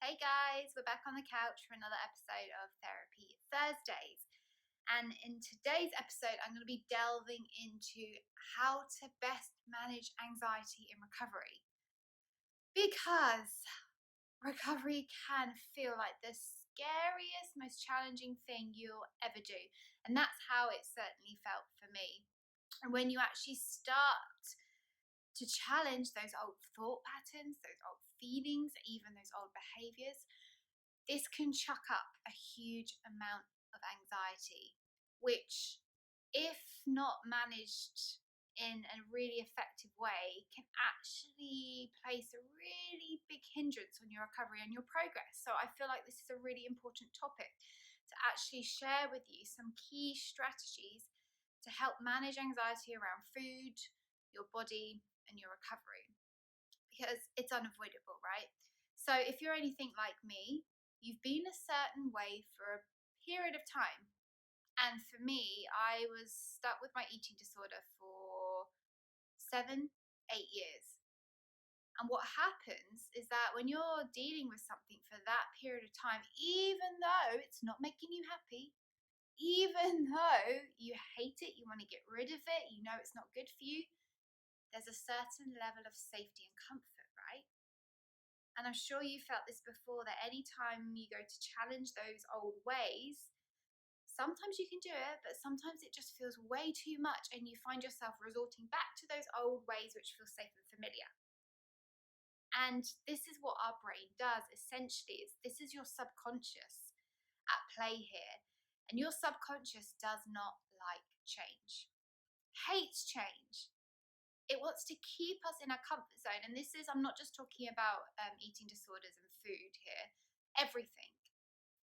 Hey guys, we're back on the couch for another episode of Therapy Thursdays. And in today's episode, I'm going to be delving into how to best manage anxiety in recovery. Because recovery can feel like the scariest, most challenging thing you'll ever do. And that's how it certainly felt for me. And when you actually start to challenge those old thought patterns, those old feelings, even those old behaviors, this can chuck up a huge amount of anxiety, which, if not managed in a really effective way, can actually place a really big hindrance on your recovery and your progress. So I feel like this is a really important topic to actually share with you some key strategies to help manage anxiety around food, your body, and your recovery, because it's unavoidable, right? So if you're anything like me, you've been a certain way for a period of time. And for me, I was stuck with my eating disorder for 7, 8 years. And what happens is that when you're dealing with something for that period of time, even though it's not making you happy, even though you hate it, you want to get rid of it, you know it's not good for you, there's a certain level of safety and comfort, right? And I'm sure you felt this before, that anytime you go to challenge those old ways, sometimes you can do it, but sometimes it just feels way too much and you find yourself resorting back to those old ways which feel safe and familiar. And this is what our brain does essentially. This is your subconscious at play here. And your subconscious does not like change, hates change. It wants to keep us in our comfort zone. And this is, I'm not just talking about eating disorders and food here, everything.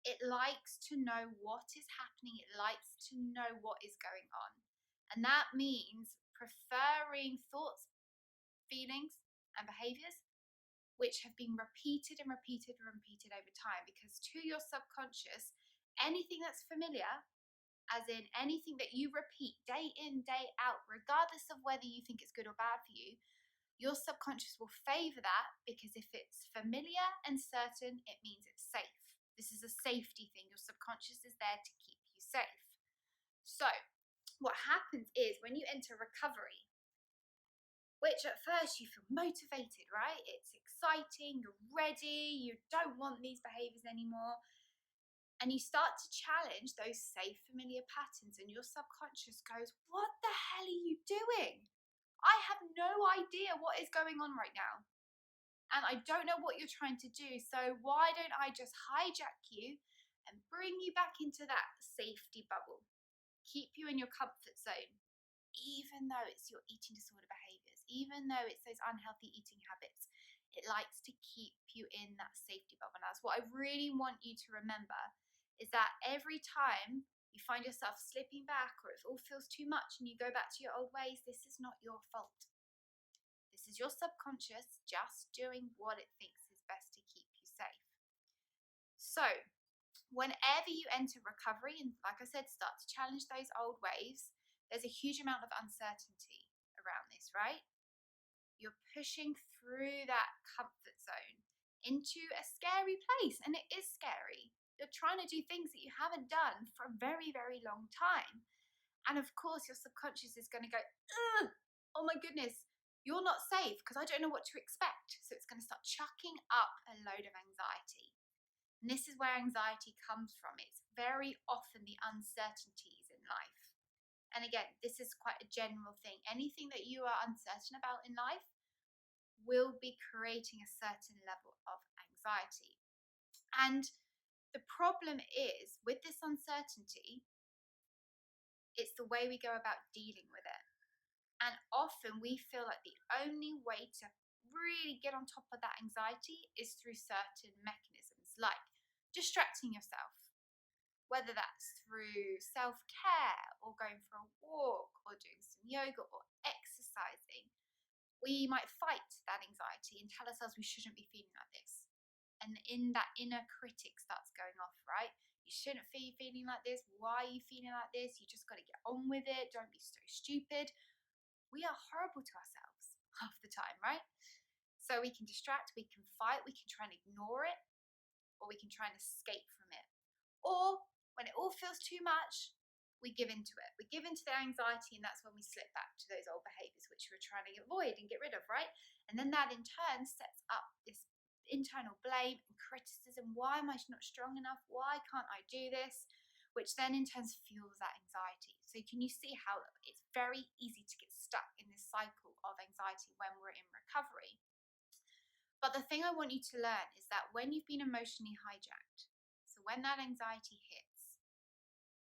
It likes to know what is happening. It likes to know what is going on. And that means preferring thoughts, feelings, and behaviors which have been repeated and repeated and repeated over time. Because to your subconscious, anything that's familiar, as in anything that you repeat day in, day out, regardless of whether you think it's good or bad for you, your subconscious will favor that, because if it's familiar and certain, it means it's safe. This is a safety thing. Your subconscious is there to keep you safe. So what happens is when you enter recovery, which at first you feel motivated, right? It's exciting, you're ready, you don't want these behaviors anymore. And you start to challenge those safe, familiar patterns, and your subconscious goes, what the hell are you doing? I have no idea what is going on right now. And I don't know what you're trying to do. So why don't I just hijack you and bring you back into that safety bubble? Keep you in your comfort zone, even though it's your eating disorder behaviors, even though it's those unhealthy eating habits. It likes to keep you in that safety bubble. Now, that's what I really want you to remember, is that every time you find yourself slipping back, or it all feels too much and you go back to your old ways, this is not your fault. This is your subconscious just doing what it thinks is best to keep you safe. So whenever you enter recovery, and like I said, start to challenge those old ways, there's a huge amount of uncertainty around this, right? You're pushing through that comfort zone into a scary place, and it is scary. You're trying to do things that you haven't done for a very, very long time. And of course, your subconscious is going to go, ugh, oh my goodness, you're not safe because I don't know what to expect. So it's going to start chucking up a load of anxiety. And this is where anxiety comes from. It's very often the uncertainties in life. And again, this is quite a general thing. Anything that you are uncertain about in life will be creating a certain level of anxiety. And the problem is, with this uncertainty, it's the way we go about dealing with it. And often we feel like the only way to really get on top of that anxiety is through certain mechanisms, like distracting yourself, whether that's through self-care or going for a walk or doing some yoga or exercising. We might fight that anxiety and tell ourselves we shouldn't be feeling like this. And in that inner critic starts going off, right? You shouldn't be feeling like this. Why are you feeling like this? You just got to get on with it. Don't be so stupid. We are horrible to ourselves half the time, right? So we can distract, we can fight, we can try and ignore it. we can try and escape from it. Or when it all feels too much, we give into it. We give into the anxiety, and that's when we slip back to those old behaviors which we're trying to avoid and get rid of, right? And then that in turn sets up this internal blame and criticism. Why am I not strong enough? Why can't I do this? Which then in turn fuels that anxiety. So can you see how it's very easy to get stuck in this cycle of anxiety when we're in recovery? But the thing I want you to learn is that when you've been emotionally hijacked, so when that anxiety hits,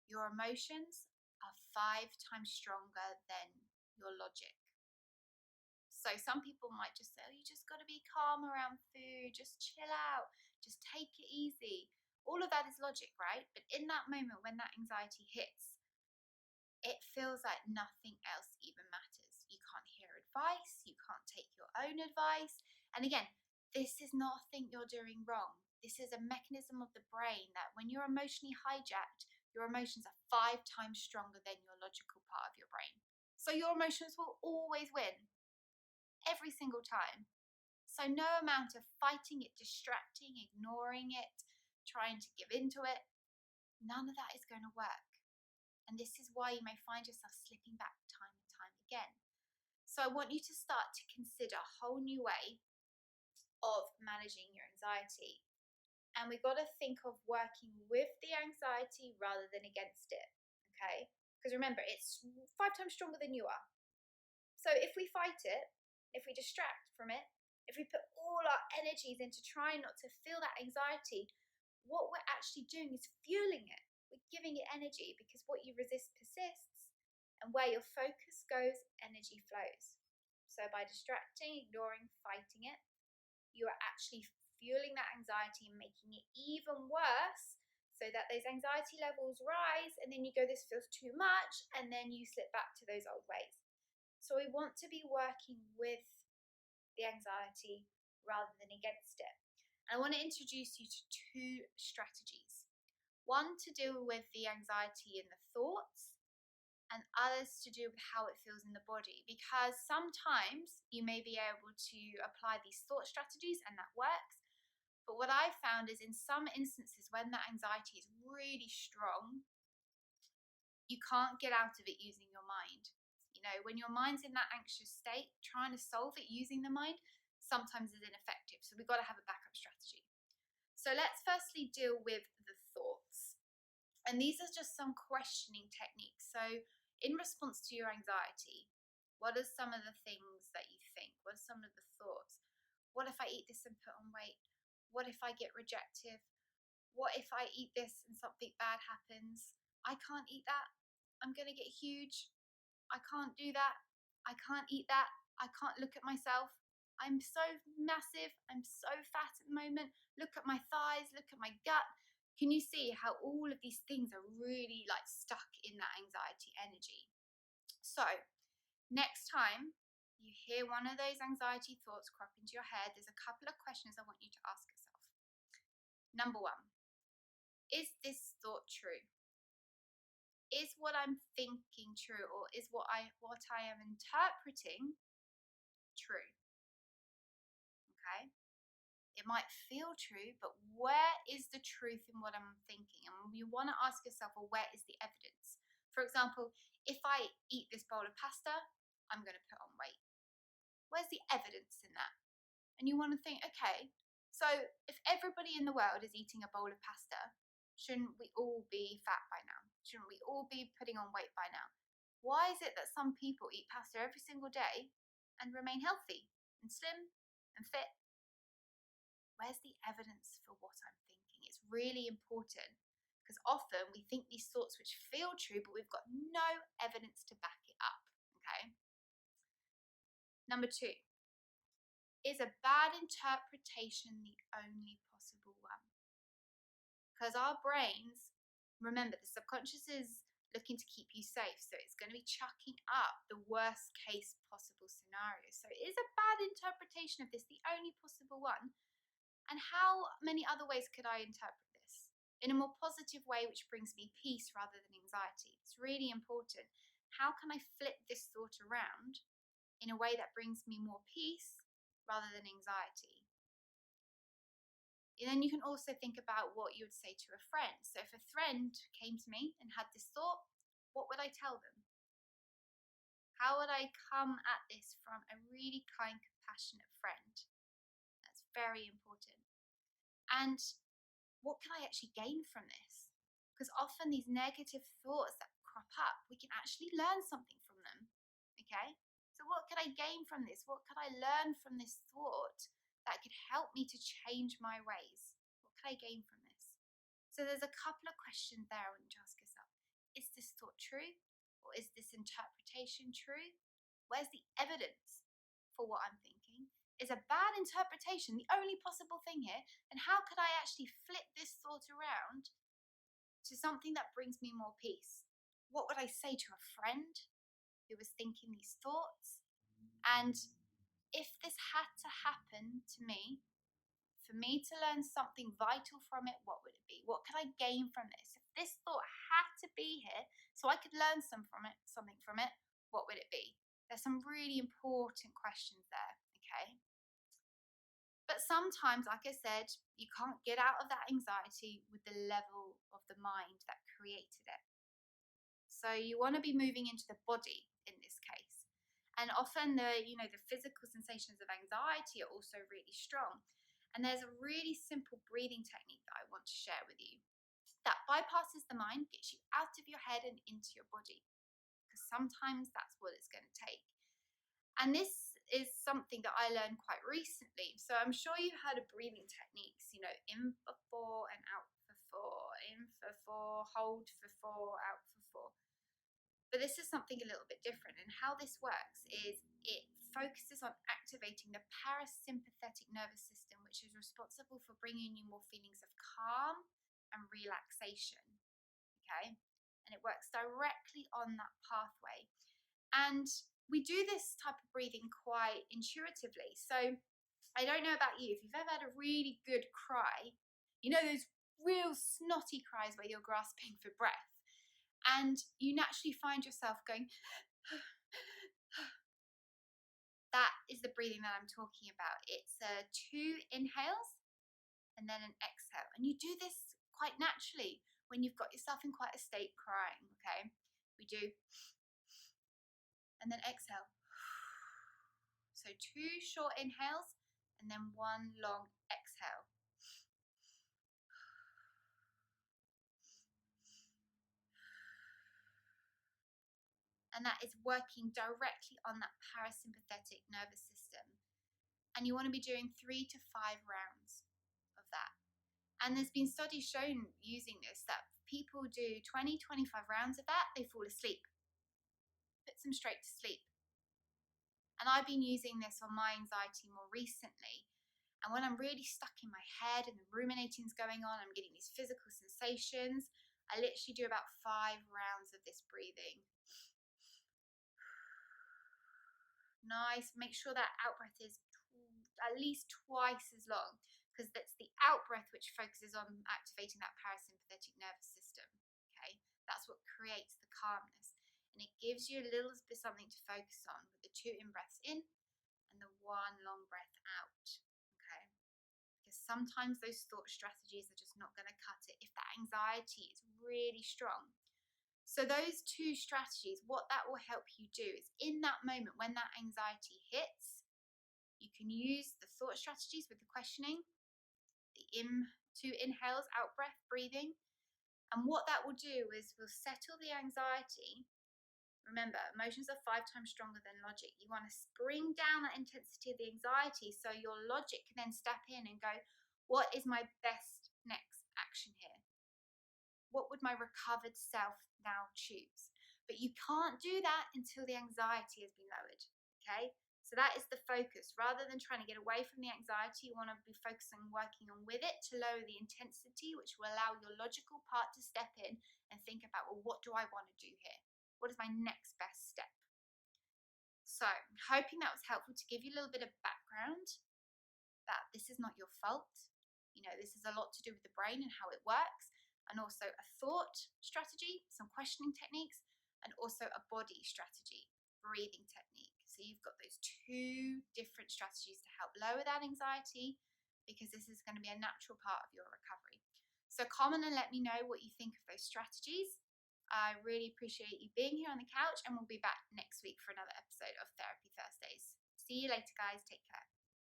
your emotions are 5 times stronger than your logic. So some people might just say, oh, you just got to be calm around food, just chill out, just take it easy. All of that is logic, right? But in that moment when that anxiety hits, it feels like nothing else even matters. You can't hear advice, you can't take your own advice. And again, this is nothing you're doing wrong. This is a mechanism of the brain that when you're emotionally hijacked, your emotions are 5 times stronger than your logical part of your brain. So your emotions will always win, every single time. So no amount of fighting it, distracting, ignoring it, trying to give into it, none of that is going to work. And this is why you may find yourself slipping back time and time again. So I want you to start to consider a whole new way of managing your anxiety. And we've got to think of working with the anxiety rather than against it, okay? Because remember, it's 5 times stronger than you are. So if we fight it, if we distract from it, if we put all our energies into trying not to feel that anxiety, what we're actually doing is fueling it. We're giving it energy, because what you resist persists, and where your focus goes, energy flows. So by distracting, ignoring, fighting it, you are actually fueling that anxiety and making it even worse, so that those anxiety levels rise, and then you go, this feels too much, and then you slip back to those old ways. So we want to be working with the anxiety rather than against it. And I want to introduce you to 2 strategies. One to deal with the anxiety in the thoughts, and others to do with how it feels in the body. Because sometimes you may be able to apply these thought strategies and that works. But what I've found is in some instances when that anxiety is really strong, you can't get out of it using your mind. You know, when your mind's in that anxious state, trying to solve it using the mind sometimes is ineffective. So we've got to have a backup strategy. So let's firstly deal with the thoughts. And these are just some questioning techniques. So in response to your anxiety, what are some of the things that you think? What are some of the thoughts? What if I eat this and put on weight? What if I get rejected? What if I eat this and something bad happens? I can't eat that. I'm going to get huge. I can't do that. I can't eat that. I can't look at myself. I'm so massive. I'm so fat at the moment. Look at my thighs. Look at my gut. Can you see how all of these things are really like stuck in that anxiety energy? So next time you hear one of those anxiety thoughts crop into your head, there's a couple of questions I want you to ask yourself. Number 1, is this thought true? Is what I'm thinking true, or is what I am interpreting true? Okay. It might feel true, but where is the truth in what I'm thinking? And you want to ask yourself, well, where is the evidence? For example, if I eat this bowl of pasta, I'm going to put on weight. Where's the evidence in that? And you want to think, okay, so if everybody in the world is eating a bowl of pasta, shouldn't we all be fat by now? Shouldn't we all be putting on weight by now? Why is it that some people eat pasta every single day and remain healthy and slim and fit? Where's the evidence for what I'm thinking? It's really important, because often we think these thoughts which feel true, but we've got no evidence to back it up. Okay. Number 2, is a bad interpretation the only possible one? Because our brains, remember, the subconscious is looking to keep you safe, so it's going to be chucking up the worst case possible scenario. So is a bad interpretation of this the only possible one? And how many other ways could I interpret this in a more positive way, which brings me peace rather than anxiety? It's really important. How can I flip this thought around in a way that brings me more peace rather than anxiety? And then you can also think about what you would say to a friend. So if a friend came to me and had this thought, what would I tell them? How would I come at this from a really kind, compassionate friend? That's very important. And what can I actually gain from this? Because often these negative thoughts that crop up, we can actually learn something from them. Okay? So, what could I gain from this? What could I learn from this thought that could help me to change my ways? What could I gain from this? So, there's a couple of questions there when you ask yourself: is this thought true? Or is this interpretation true? Where's the evidence for what I'm thinking? Is a bad interpretation the only possible thing here? And how could I actually flip this thought around to something that brings me more peace? What would I say to a friend who was thinking these thoughts? And if this had to happen to me, for me to learn something vital from it, what would it be? What could I gain from this? If this thought had to be here so I could learn something from it, what would it be? There's some really important questions there, okay? But sometimes, like I said, you can't get out of that anxiety with the level of the mind that created it. So you want to be moving into the body in this case. And often the physical sensations of anxiety are also really strong. And there's a really simple breathing technique that I want to share with you that bypasses the mind, gets you out of your head and into your body. Because sometimes that's what it's going to take. And this is something that I learned quite recently. So I'm sure you've heard of breathing techniques, in for 4 and out for 4, in for 4, hold for 4, out for 4. But this is something a little bit different. And how this works is it focuses on activating the parasympathetic nervous system, which is responsible for bringing you more feelings of calm and relaxation. Okay. And it works directly on that pathway. And we do this type of breathing quite intuitively. So I don't know about you, if you've ever had a really good cry, those real snotty cries where you're grasping for breath. And you naturally find yourself going, that is the breathing that I'm talking about. It's 2 inhales and then an exhale. And you do this quite naturally when you've got yourself in quite a state crying, okay? We do, and then exhale. So 2 short inhales and then 1 long exhale. And that is working directly on that parasympathetic nervous system. And you want to be doing 3 to 5 rounds of that. And there's been studies shown using this that people do 20, 25 rounds of that, they fall asleep. Puts them straight to sleep. And I've been using this on my anxiety more recently. And when I'm really stuck in my head and the ruminating's going on, I'm getting these physical sensations, I literally do about 5 rounds of this breathing. Nice. Make sure that out breath is at least twice as long, because that's the out breath which focuses on activating that parasympathetic nervous system. Okay, that's what creates the calmness, and it gives you a little bit something to focus on with the 2 in breaths in and the 1 long breath out. Okay, because sometimes those thought strategies are just not going to cut it if that anxiety is really strong. So those 2 strategies, what that will help you do is in that moment when that anxiety hits, you can use the thought strategies with the questioning, the 2 inhales, out breath, breathing. And what that will do is will settle the anxiety. Remember, emotions are 5 times stronger than logic. You want to bring down that intensity of the anxiety so your logic can then step in and go, what is my best next action here? What would my recovered self now choose? But you can't do that until the anxiety has been lowered, okay? So that is the focus. Rather than trying to get away from the anxiety, you want to be focusing on working on with it to lower the intensity, which will allow your logical part to step in and think about, well, what do I want to do here? What is my next best step? So I'm hoping that was helpful to give you a little bit of background that this is not your fault. This is a lot to do with the brain and how it works, and also a thought strategy, some questioning techniques, and also a body strategy, breathing technique. So you've got those 2 different strategies to help lower that anxiety, because this is going to be a natural part of your recovery. So comment and let me know what you think of those strategies. I really appreciate you being here on the couch, and we'll be back next week for another episode of Therapy Thursdays. See you later, guys. Take care.